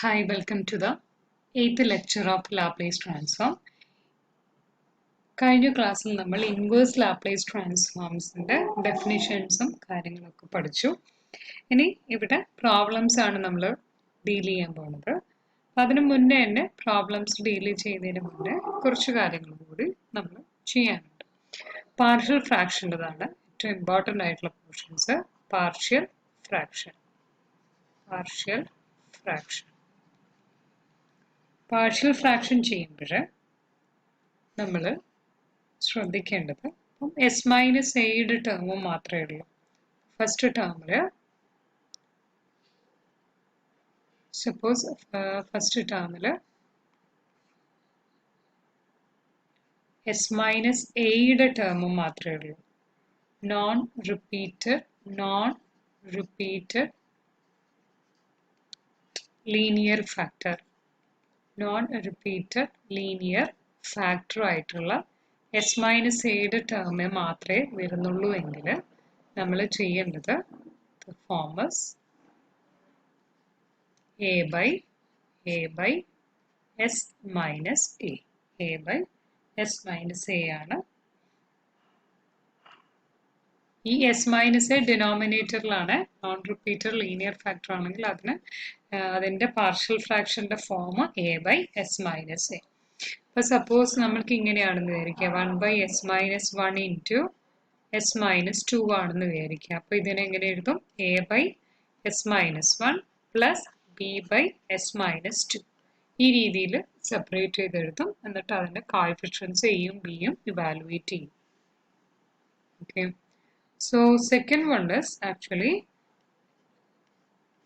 Hi, welcome to the 8th lecture of Laplace Transform. കഴിഞ്ഞ ക്ലാസ്സിൽ നമ്മൾ ഇൻവേഴ്സ് ലാപ്ലേസ് ട്രാൻസ്ഫോംസിന്റെ ഡെഫിനിഷൻസും കാര്യങ്ങളൊക്കെ പഠിച്ചു. ഇനി ഇവിടെ പ്രോബ്ലംസ് ആണ് നമ്മൾ ഡീൽ ചെയ്യാൻ പോകുന്നത്. അതിനു മുന്നേ തന്നെ പ്രോബ്ലംസ് ഡീൽ ചെയ്യുന്നതിന് മുന്നേ കുറച്ച് കാര്യങ്ങൾ കൂടി നമ്മൾ ചെയ്യാനുണ്ട്. പാർഷ്യൽ ഫ്രാക്ഷൻ്റെതാണ് ഏറ്റവും ഇമ്പോർട്ടൻ്റ് ആയിട്ടുള്ള portions. Partial fraction partial fraction ചെയ്യുമ്പോൾ നമ്മൾ ശ്രദ്ധിക്കേണ്ടത് അപ്പം എസ് മൈനസ് എയുടെ ടേമും മാത്രമേ ഉള്ളൂ. ഫസ്റ്റ് ടേമിൽ സപ്പോസ് ഫസ്റ്റ് ടേമിൽ എസ് മൈനസ് എയുടെ ടേമും മാത്രമേ ഉള്ളൂ. നോൺ റിപ്പീറ്റഡ് ലീനിയർ ഫാക്ടർ ആയിട്ടുള്ള എസ് മൈനസ് എയുടെ ടേമേ മാത്രമേ വരുന്നുള്ളൂ എങ്കിൽ നമ്മൾ ചെയ്യേണ്ടത് form is A by S minus A ആണ്. ഈ എസ് മൈനസ് എ ഡിനോമിനേറ്ററിലാണ്. നോൺ റിപ്പീറ്റഡ് ലീനിയർ ഫാക്ടർ ആണെങ്കിൽ അതിൻ്റെ പാർഷ്യൽ ഫ്രാക്ഷൻ്റെ form A by S minus A. അപ്പോൾ സപ്പോസ് നമ്മൾക്ക് ഇങ്ങനെയാണെന്ന് വിചാരിക്കുക, 1/(s-1) ഇൻറ്റു എസ് മൈനസ് 2 ആണെന്ന് വിചാരിക്കുക. അപ്പോൾ ഇതിനെങ്ങനെ എഴുതും? A by S minus 1 plus B by S minus 2. ഈ രീതിയിൽ സെപ്പറേറ്റ് ചെയ്ത് എഴുതും. എന്നിട്ട് അതിൻ്റെ കോഎഫിഷ്യൻസ് എയും ബിയും ഇവാലുവേറ്റ് ചെയ്യും. Okay, so second one is actually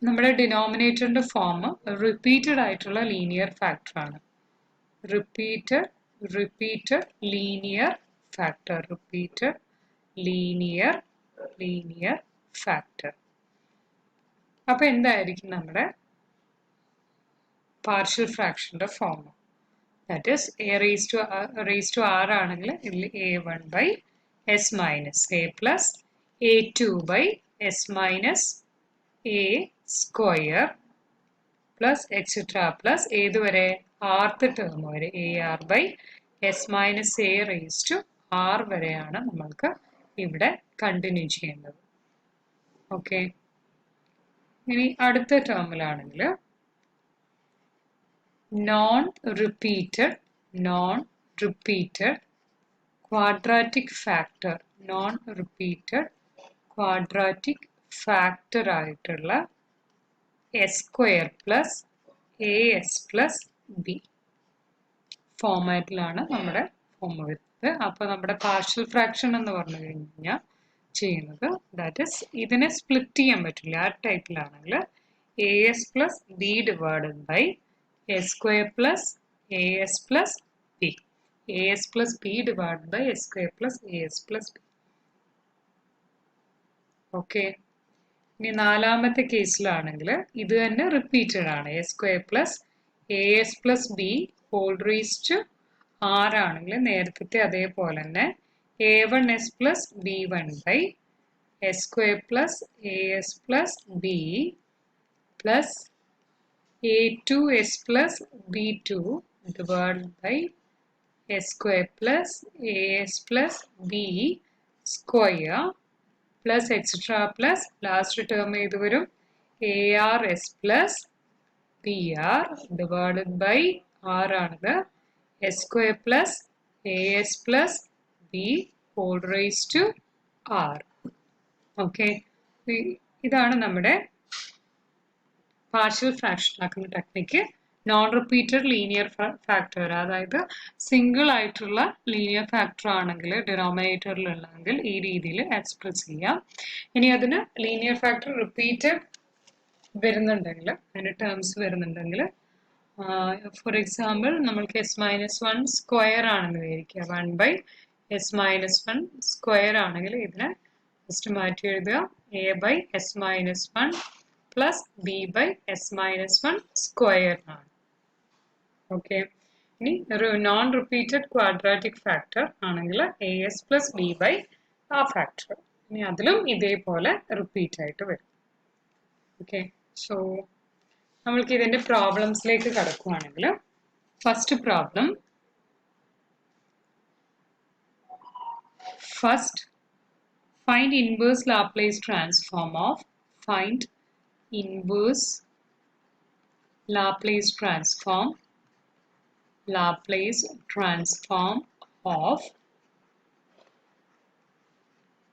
നമ്മുടെ ഡിനോമിനേറ്ററിൻ്റെ ഫോം റിപ്പീറ്റഡ് ആയിട്ടുള്ള ലീനിയർ ഫാക്ടറാണ്. repeated linear factor. അപ്പോൾ എന്തായിരിക്കും നമ്മുടെ പാർഷ്യൽ ഫ്രാക്ഷൻ്റെ ഫോം? That is A raise to R ആണെങ്കിൽ ഇതിൽ a1 by S minus A plus a2 by S minus A square plus etcetera plus ഏതുവരെ ആർത്ത് ടേം വരെ A R by S minus A raise to R വരെയാണ് നമ്മൾക്ക് ഇവിടെ continue ചെയ്യേണ്ടത്. Okay, ഇനി അടുത്ത ടേമിലാണെങ്കിൽ നോൺ റിപ്പീറ്റഡ് ക്വാഡ്രാറ്റിക് ഫാക്ടർ ആയിട്ടുള്ള S square plus A S plus B ഫോമാറ്റിലാണ് നമ്മുടെ ഫോം വരുന്നത്. അപ്പോൾ നമ്മുടെ പാർഷ്യൽ ഫ്രാക്ഷൻ എന്ന് പറഞ്ഞു കഴിഞ്ഞാൽ ചെയ്യുന്നത് ദാറ്റ് ഇസ് ഇതിനെ സ്പ്ലിറ്റ് ചെയ്യാൻ പറ്റില്ല. ആ ടൈപ്പിലാണെങ്കിൽ A S plus B divided by S square plus A S plus B. A S plus B divided by S square plus A S plus B. Okay, ഇനി നാലാമത്തെ കേസിലാണെങ്കിൽ ഇത് തന്നെ റിപ്പീറ്റഡ് ആണ്. S square plus A S plus B whole raise to R ആണെങ്കിൽ നേരത്തെ അതേപോലെ തന്നെ a1 S plus B one by S square plus A S plus B plus a2 S plus B two divide by S square plus A S plus B square plus etcetera plus last term ഏത് വരും? A R S plus P R divided by R ആണത് S square plus A S plus B whole raise to R. Okay, ഇതാണ് നമ്മുടെ partial fraction ആക്കുന്ന technique. Non repeated linear factor, അതായത് single ആയിട്ടുള്ള linear factor ആണെങ്കിൽ ഡിനോമിനേറ്ററിലുള്ളതെങ്കിൽ ഈ രീതിയിൽ എക്സ്പ്രസ് ചെയ്യാം. ഇനി അതിന് ലീനിയർ ഫാക്ടർ റിപ്പീറ്റഡ് വരുന്നുണ്ടെങ്കിൽ, അതിൻ്റെ ടേംസ് വരുന്നുണ്ടെങ്കിൽ, ഫോർ എക്സാമ്പിൾ നമ്മൾക്ക് എസ് മൈനസ് 1 സ്ക്വയർ ആണെന്ന് വിചാരിക്കുക. 1 ബൈ എസ് മൈനസ് 1 സ്ക്വയർ ആണെങ്കിൽ ഇതിനെ ഫസ്റ്റ് മാറ്റി എഴുതുക A by S minus 1 plus B by S minus 1 square ആണ്. ഓക്കെ, ഇനി ഒരു നോൺ റിപ്പീറ്റഡ് ക്വാഡ്രാറ്റിക് ഫാക്ടർ ആണെങ്കിൽ A S plus B by ആ ഫാക്ടർ. ഇനി അതിലും ഇതേപോലെ റിപ്പീറ്റ് ആയിട്ട് വരും. ഓക്കെ, സോ നമ്മൾക്ക് ഇതിന്റെ പ്രോബ്ലംസിലേക്ക് കടക്കുകയാണെങ്കിൽ first problem first find inverse Laplace transform of inverse Laplace transform of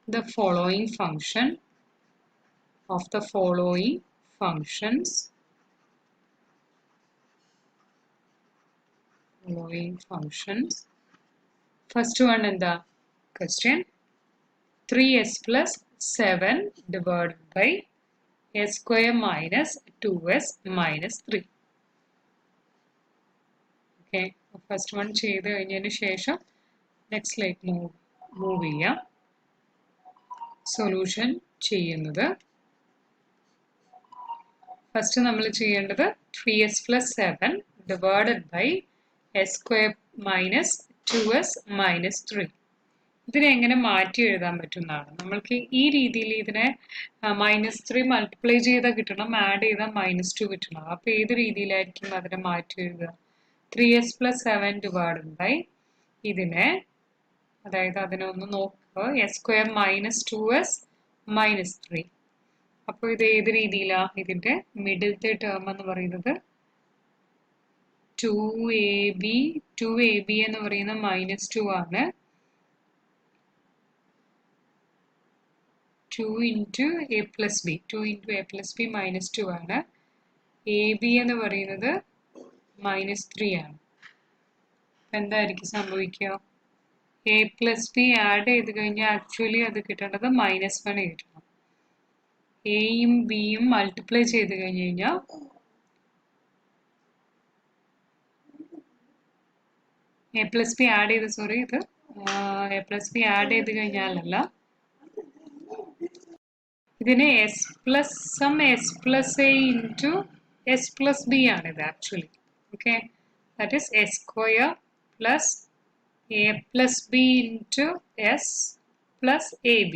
the following function of the following functions first one in the question 3s plus 7 divided by s square minus 2s minus 3. Okay, first one ചെയ്തു കഴിഞ്ഞതിന് ശേഷം നെക്സ്റ്റിലേക്ക് move ചെയ്യാം. Solution ചെയ്യുന്നത് first നമ്മൾ ചെയ്യേണ്ടത് 3s plus 7 divided by s square minus 2s minus 3. ഇതിനെ എങ്ങനെ മാറ്റി എഴുതാൻ പറ്റുന്നതാണ്. നമ്മൾക്ക് ഈ രീതിയിൽ ഇതിനെ -3 മൾട്ടിപ്ലൈ ചെയ്താൽ കിട്ടണം, ആഡ് ചെയ്താൽ -2 കിട്ടണം. അപ്പോൾ ഏത് രീതിയിലായിരിക്കും അതിനെ മാറ്റി എഴുതുക? 3s plus 7 divided by ഇതിനെ, അതായത് അതിനെ ഒന്ന് നോക്കുക, s square minus 2s minus 3. അപ്പോൾ ഇത് ഏത് രീതിയിലാണ്? ഇതിന്റെ മിഡിലത്തെ ടേം എന്ന് പറയുന്നത് 2ab എന്ന് പറയുന്ന -2 ആണ്. 2 into a plus b minus 2 ആണ്. ab എന്ന് പറയുന്നത് -3 ആണ്. എന്തായിരിക്കും സംഭവിക്കുക? a plus b ആഡ് ചെയ്ത് കഴിഞ്ഞാൽ ആക്ച്വലി അത് കിട്ടേണ്ടത് -1 കിട്ടണം. എയും ബിയും മൾട്ടിപ്ലൈ ചെയ്ത് കഴിഞ്ഞ് കഴിഞ്ഞാൽ a plus b ആഡ് ചെയ്ത് ഇത് a plus b ആഡ് ചെയ്ത് കഴിഞ്ഞാലല്ല, ഇതിനെ s plus a into s plus b ആണിത് actually. Okay, that is s square plus a plus b into s plus ab.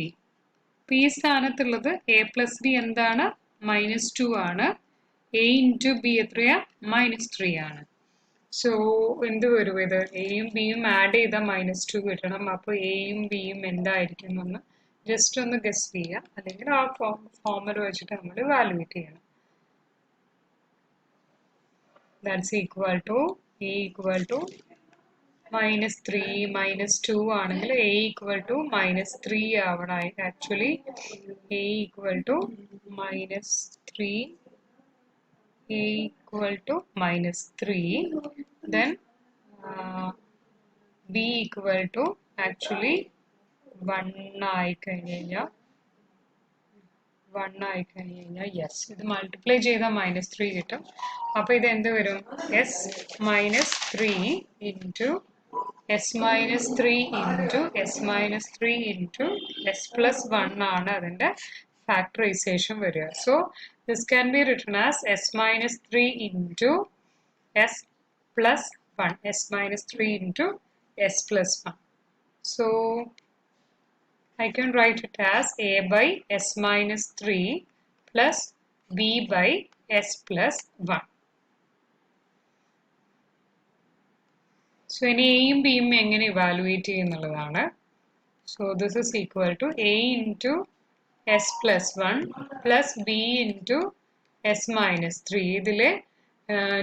അപ്പോൾ ഈ സ്ഥാനത്തുള്ളത് a plus b എന്താണ്? -2 ആണ്. a into b എത്രയാ? -3 ആണ്. So എന്ത് വരും? ഇത് എയും ബിയും ആഡ് ചെയ്താൽ -2 കിട്ടണം. അപ്പോൾ എയും ബിയും എന്തായിരിക്കും എന്ന് ജസ്റ്റ് ഒന്ന് ഗസ് ചെയ്യുക, അല്ലെങ്കിൽ ആ ഫോർമുല വെച്ചിട്ട് നമ്മൾ വാല്യൂവേറ്റ് ചെയ്യണം. That's equal to a equal to -3 -2 ആണെങ്കിൽ a equal to -3 ആവണം. Actually a equal to -3, a equal to -3, then b equal to actually 1 ആയി കഴിഞ്ഞ് കഴിഞ്ഞാൽ യെസ്, ഇത് മൾട്ടിപ്ലൈ ചെയ്താൽ -3 കിട്ടും. അപ്പോൾ ഇത് എന്ത് വരും? s minus 3 into s minus 3 into s minus 3 into s plus 1 ആണ് അതിൻ്റെ ഫാക്ടറൈസേഷൻ വരിക. So this can be written as s minus 3 into s plus 1, s minus 3 into s plus 1. So I can write it as a by s minus 3 plus b by s plus 1. So ഇനി എയും ബിയും എങ്ങനെ evaluate ചെയ്യുന്നുള്ളതാണ്. So this is equal to a into s plus 1 plus b into s minus 3. ഇതിലെ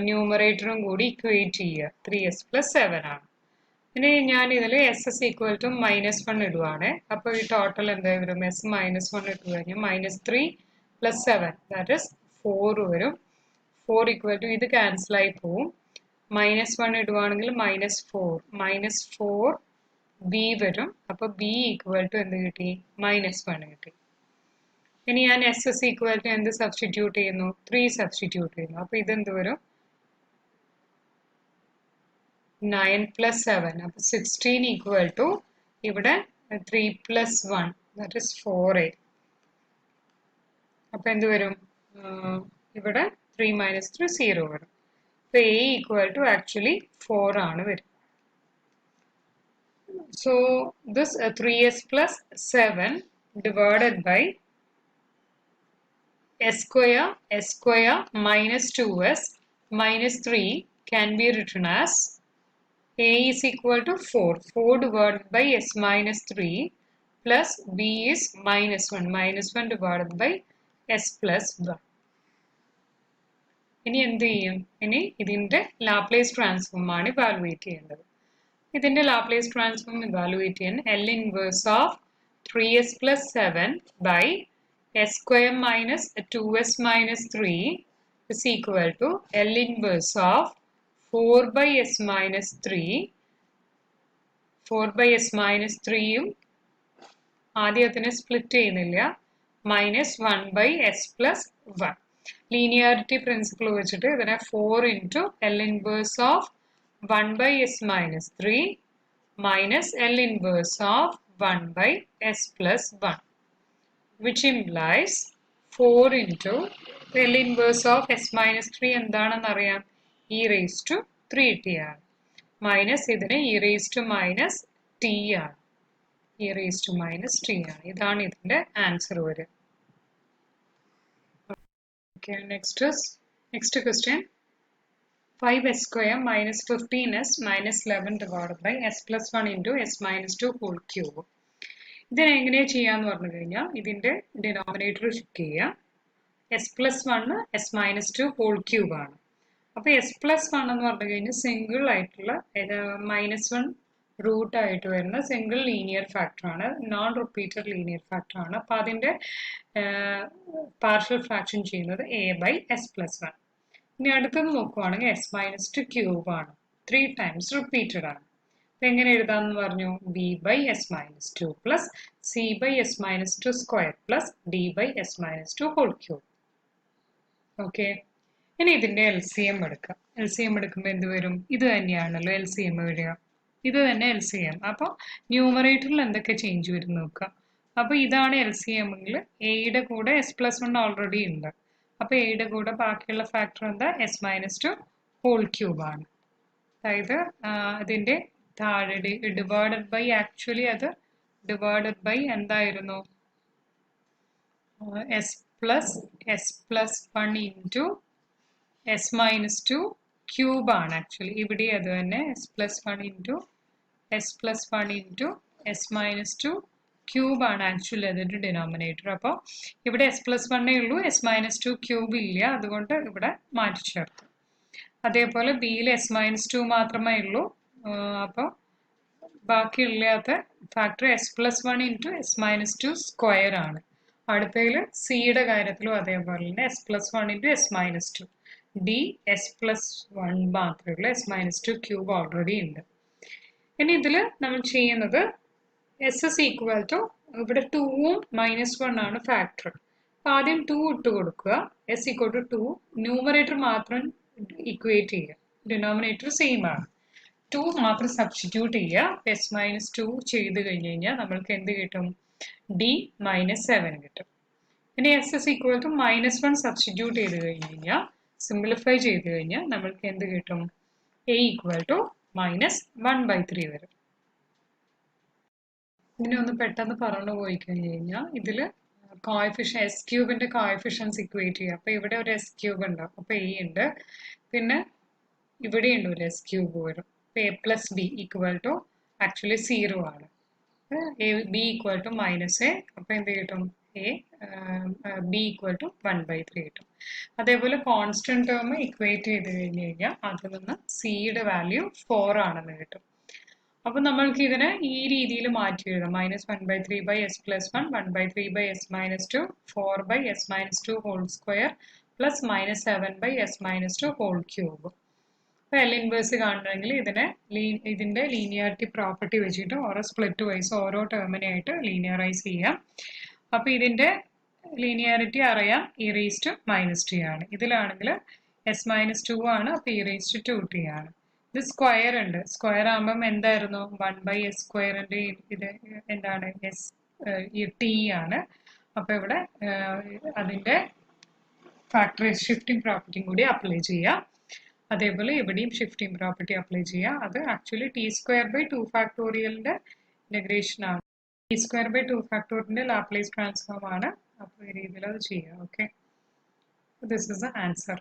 ന്യൂമറേറ്ററും കൂടി equate ചെയ്യുക. 3s plus 7 ആണ്. ഇനി ഞാൻ ഇതിൽ എസ് എസ് ഈക്വൽ ടു -1 ഇടുവാണ്. അപ്പോൾ ഈ ടോട്ടൽ എന്താ വരും? s -1 ഇട്ട് കഴിഞ്ഞാൽ -3 plus 7 ദാറ്റ് ഇസ് 4 വരും. 4 ഈക്വൽ ടു ഇത് ക്യാൻസലായി പോവും. -1 ഇടുവാണെങ്കിൽ -4 b വരും. അപ്പോൾ b ഈക്വൽ ടു എന്ത് കിട്ടി? -1 കിട്ടി. ഇനി ഞാൻ എസ് എസ് ഈക്വൽ ടു എന്ത് സബ്സ്റ്റിറ്റ്യൂട്ട് ചെയ്യുന്നു? 3 സബ്സ്റ്റിറ്റ്യൂട്ട് ചെയ്യുന്നു. അപ്പോൾ ഇതെന്ത് വരും? 9 plus 7. അപ്പോൾ 16 equal to ഇവിടെ 3 plus 1 that is 4a. അപ്പോൾ എന്ത് വരും? ഇവിടെ 3 minus 3 0 വരും. അപ്പോൾ a equal to actually 4 ആണ് വരും. So this 3s plus 7 divided by s square minus 2s minus 3 can be written as a is equal to 4. 4 divided by s minus 3 plus b is minus 1. Minus 1 divided by s plus 1. ഇനി എന്ത് ചെയ്യും? ഇനി ഇതിന്റെ Laplace transform ആണ് evaluate ചെയ്യേണ്ടത്. ഇതിന്റെ Laplace transform evaluate ചെയ്യാൻ L inverse of 3s plus 7 by s square minus 2s minus 3 is equal to L inverse of 4 by s minus 3. 4 by s minus 3യും ആദ്യത്തിന് split ചെയ്യുന്നില്ല. minus 1 by s plus 1. Linearity principle വെച്ചിട്ട് ഇതിനെ 4 into L inverse of 1 by s minus 3 minus L inverse of 1 by s plus 1, which implies 4 into L inverse of s minus 3 എന്താണെന്ന് അറിയാം? e raised to 3t ആണ്. Minus ഇതിന് e raised to minus t ആണ്. e raised to minus t ആണ്. ഇതാണ് ഇതിന്റെ answer വരിക. Okay, next question. 5s square minus 15s minus 11 divided by s plus 1 into s minus 2 whole cube. ഇതിനെ എങ്ങനെ ചെയ്യാന്ന് പറഞ്ഞു കഴിഞ്ഞാൽ ഇതിന്റെ ഡിനോമിനേറ്റർ ചെക്ക് ചെയ്യുക. S plus 1 S minus 2 whole cube ആണ്. അപ്പോൾ എസ് പ്ലസ് 1 എന്ന് പറഞ്ഞു കഴിഞ്ഞാൽ സിംഗിൾ ആയിട്ടുള്ള മൈനസ് 1 റൂട്ട് ആയിട്ട് വരുന്ന സിംഗിൾ ലീനിയർ ഫാക്ടർ ആണ്, നോൺ റിപ്പീറ്റഡ് ലീനിയർ ഫാക്ടർ ആണ്. അപ്പോൾ അതിന്റെ പാർഷ്യൽ ഫ്രാക്ഷൻ ചെയ്യുന്നത് എ ബൈ എസ് പ്ലസ് 1. ഇനി അടുത്തത് നോക്കുവാണെങ്കിൽ എസ് മൈനസ് 2 ക്യൂബ് ആണ്, 3 times റിപ്പീറ്റഡ് ആണ്. അപ്പൊ എങ്ങനെ എഴുതാമെന്ന് പറഞ്ഞു? B by S minus 2 plus C by S minus 2 square plus D by S minus 2 whole cube. Okay, ഇനി ഇതിന്റെ എൽ സി എം എടുക്കാം. എൽ സി എം എടുക്കുമ്പോൾ എന്ത് വരും? ഇത് തന്നെയാണല്ലോ എൽ സി എം വരിക. ഇത് തന്നെ എൽ സി എം. അപ്പോൾ ന്യൂമറേറ്ററിൽ എന്തൊക്കെ ചേഞ്ച് വരും നോക്കാം. അപ്പോൾ ഇതാണ് എൽ സി എം എങ്കിൽ എയുടെ കൂടെ എസ് പ്ലസ് 1 ഓൾറെഡി ഉണ്ട്. അപ്പോൾ എയുടെ കൂടെ ബാക്കിയുള്ള ഫാക്ടർ എന്താ? എസ് മൈനസ് 2 ഹോൾ ക്യൂബ് ആണ്. അതായത് അതിന്റെ താഴെ ഡിവൈഡഡ് ബൈ, ആക്ച്വലി അത് ഡിവൈഡഡ് ബൈ എന്തായിരുന്നു? S plus 1 into S minus 2 cube ആണ്. ആക്ച്വലി ഇവിടെ അത് തന്നെ S plus 1 into S minus 2 cube ആണ് ആക്ച്വലി അതിന്റെ ഡിനോമിനേറ്റർ. അപ്പോൾ ഇവിടെ എസ് പ്ലസ് 1 ഉള്ളൂ, എസ് മൈനസ് 2 ക്യൂബ് ഇല്ല, അതുകൊണ്ട് ഇവിടെ മാറ്റി ചേർക്കും. അതേപോലെ ബിയിൽ എസ് മൈനസ് 2 മാത്രമേ ഉള്ളൂ. അപ്പോൾ ബാക്കിയില്ലാത്ത factor S plus 1 into S minus 2 square ആണ്. അടുത്തതിൽ സിയുടെ കാര്യത്തിലും അതേപോലെ തന്നെ S plus 1 into S minus 2. D S plus 1 മാത്രമേ ഉള്ളൂ, എസ് മൈനസ് 2 ക്യൂബ് ഓൾറെഡി ഉണ്ട്. ഇനി ഇതിൽ നമ്മൾ ചെയ്യുന്നത് എസ് ഇസ് ഈക്വൽ ടു, ഇവിടെ 2ഉം മൈനസ് 1 ആണ് ഫാക്ടർ. അപ്പോൾ ആദ്യം 2 ഇട്ട് കൊടുക്കുക. എസ് ഈക്വൽ ടു 2, ന്യൂമറേറ്റർ മാത്രം ഇക്വേറ്റ് ചെയ്യുക, ഡിനോമിനേറ്റർ സെയിം ആണ്. 2 മാത്രം സബ്സ്റ്റിറ്റ്യൂട്ട് ചെയ്യുക. എസ് മൈനസ് 2 ചെയ്ത് കഴിഞ്ഞ് കഴിഞ്ഞാൽ നമ്മൾക്ക് എന്ത് കിട്ടും? ഡി മൈനസ് 7 കിട്ടും. ഇനി S is equal to minus 1 substitute ചെയ്ത് കഴിഞ്ഞ് കഴിഞ്ഞാൽ, സിംപ്ലിഫൈ ചെയ്ത് കഴിഞ്ഞാൽ നമ്മൾക്ക് എന്ത് കിട്ടും? എ ഈക്വൽ ടു മൈനസ് 1/3 വരും. ഇതിനെ ഒന്ന് പെട്ടെന്ന് പറഞ്ഞു പോയി കഴിഞ്ഞ് കഴിഞ്ഞാൽ ഇതിൽ കോഎഫിഷ്യൻ എസ് ക്യൂബിന്റെ കോഎഫിഷ്യൻസ് ഇക്വേറ്റ് ചെയ്യുക. അപ്പോൾ ഇവിടെ ഒരു എസ് ക്യൂബ് ഉണ്ടാവും, അപ്പോൾ എ ഉണ്ട്. പിന്നെ ഇവിടെയുണ്ട് ഒരു എസ് ക്യൂബ് വരും. അപ്പോൾ A plus B equal to actually 0 ആണ്. B equal to minus A, അപ്പോൾ എന്ത് കിട്ടും? ബി ഈക്വൽ ടു 1/3 കിട്ടും. അതേപോലെ കോൺസ്റ്റന്റ് ടേം ഇക്വേറ്റ് ചെയ്ത് കഴിഞ്ഞ് കഴിഞ്ഞാൽ അതിൽ നിന്ന് സിയുടെ വാല്യൂ 4 ആണെന്ന് കിട്ടും. അപ്പോൾ നമ്മൾക്ക് ഇതിനെ ഈ രീതിയിൽ മാറ്റി എഴുതാം. Minus 1/3 by S plus 1, 1/3 by S minus 2, 4 by S minus 2 whole square plus minus 7 by S minus 2 whole cube. അപ്പോൾ എൽ ഇൻവേഴ്സ് കാണണമെങ്കിൽ ഇതിന്റെ ലീനിയാരിറ്റി പ്രോപ്പർട്ടി വെച്ചിട്ട് ഓരോ സ്പ്ലിറ്റ് വൈസ് ഓരോ ടേമിനായിട്ട് ലീനിയറൈസ് ചെയ്യാം. അപ്പോൾ ഇതിന്റെ ലീനിയാരിറ്റി അറിയാം, E raise to minus T ആണ്. ഇതിലാണെങ്കിൽ എസ് മൈനസ് 2 ആണ്, അപ്പോൾ ഇ റേസ് ടു 2t ആണ്. ഇത് സ്ക്വയർ ഉണ്ട്. സ്ക്വയർ ആകുമ്പം എന്തായിരുന്നു? 1/s സ്ക്വയറിന്റെ ഇത് എന്താണ്? എസ് ടി ആണ്. അപ്പോൾ ഇവിടെ അതിന്റെ ഫാക്ടറൈസ് ഷിഫ്റ്റിംഗ് പ്രോപ്പർട്ടിയും കൂടി അപ്ലൈ ചെയ്യാം. അതേപോലെ ഇവിടെയും ഷിഫ്റ്റിംഗ് പ്രോപ്പർട്ടി അപ്ലൈ ചെയ്യാം. അത് ആക്ച്വലി t²/2 ഫാക്ടോറിയലിന്റെ ഇന്റഗ്രേഷൻ ആണ്. t²/2 ഫാക്ടോറിയലിന്റെ ലാപ്ലേസ് ട്രാൻസ്ഫോം ആണ്. അപ്പോൾ ഈ രീതിയിൽ അത് ചെയ്യാം. Okay. This is the answer.